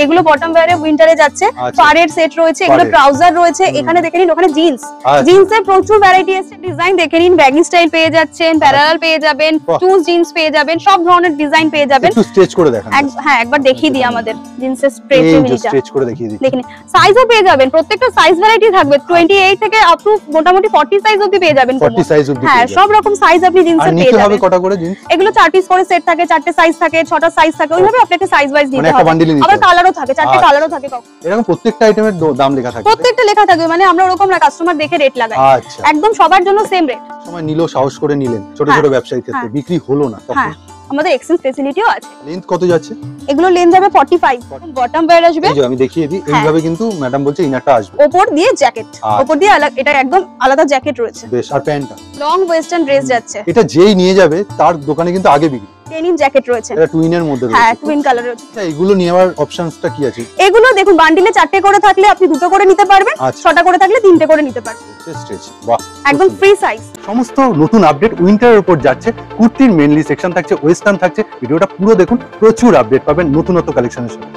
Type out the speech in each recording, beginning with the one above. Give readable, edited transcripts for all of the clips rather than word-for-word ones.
এগুলো বটম ওয়্যারে উইন্টারে যাচ্ছে, পাড়ের সেট রয়েছে, এগুলো ট্রাউজার রয়েছে, এখানে দেখে নিন, ওখানে জিন্স, জিন্সের প্রচুর ভ্যারাইটি আছে, ডিজাইন দেখে নিন, ব্যাগি স্টাইল পেয়ে যাচ্ছেন, প্যারালাল পেয়ে যাবেন, চুজ জিন্স পেয়ে যাবেন, সব ধরনের ডিজাইন পেয়ে যাবেন। একটু স্ট্রেচ করে দেখান। হ্যাঁ, একবার দেখিয়ে দিই আমাদের জিন্সের স্ট্রেচেবিলিটি, স্ট্রেচ করে দেখিয়ে দিই। দেখেন সাইজও পেয়ে যাবেন, প্রত্যেকটা সাইজ ভ্যারাইটি থাকবে, 28 থেকে আপ টু মোটামুটি 40 সাইজ অবধি পেয়ে যাবেন। 40 সাইজ অবধি, হ্যাঁ, সব রকম সাইজ আপনি জিন্সের পেয়ে যাবেন। কটা করে জিন্স? এগুলো 4 পিস করে সেট থাকে, 4টে সাইজ থাকে, 6টা সাইজ থাকে, ওইভাবে আপনি একটা সাইজ ওয়াইজ দিতে হবে। আবার কালারও থাকে, 4টে কালারও থাকে। এরকম প্রত্যেকটা আইটেমের দাম লেখা থাকে? প্রত্যেকটা লেখা থাকে, মানে আমরা ওরকম না, কাস্টমার দেখে রেট লাগাই। আচ্ছা, একদম সবার জন্য সেম রেট। সময় নিলো, সাহস করে নিলেন, ছোট ছোট ব্যবসায়ীর ক্ষেত্রে বিক্রি হলো না তখন আমাদের এক্সচেঞ্জ ফ্যাসিলিটিও আছে। লেন্থ কত যাচ্ছে? এগুলো লেন্থ যাবে 45, বটম ওয়্যার আসবে। এই যে আমি দেখিয়ে দিই, এইভাবে কিন্তু ম্যাডাম বলছে ইনারটা আসবে, উপর দিয়ে জ্যাকেট, উপর দিয়ে এটা একদম আলাদা জ্যাকেট রয়েছে। বেশ। আর প্যান্টটা লং ওয়েস্টার্ন ড্রেস যাচ্ছে, এটা যেই নিয়ে যাবে তার দোকানে কিন্তু আগে বিক্রি। ডেনিম জ্যাকেট রয়েছে, এটা টুইনের মধ্যে রয়েছে। হ্যাঁ, টুইন কালার রয়েছে। আচ্ছা, এগুলো নেওয়ার অপশনসটা কি আছে? এগুলো দেখুন, বান্ডিলে 4টে করে থাকলে আপনি 2টো করে নিতে পারবেন, 6টা করে থাকলে 3টে করে নিতে পারবেন। স্ট্রেচ, বাহ, একদম ফ্রি সাইজ। সমস্ত নতুন আপডেট উইন্টারের উপর যাচ্ছে, কুর্তির মেইনলি সেকশন থাকছে, ওয়েস্টার্ন থাকছে। ভিডিওটা পুরো দেখুন, প্রচুর আপডেট পাবেন নতুনত্ব কালেকশনের সাথে।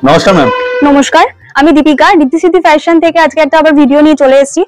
নমস্কার ম্যাম। নমস্কার, আমি দীপিকা, ঋদ্ধি সিদ্ধি ফ্যাশন থেকে আজকে একটা আবার ভিডিও নিয়ে চলে এসেছি।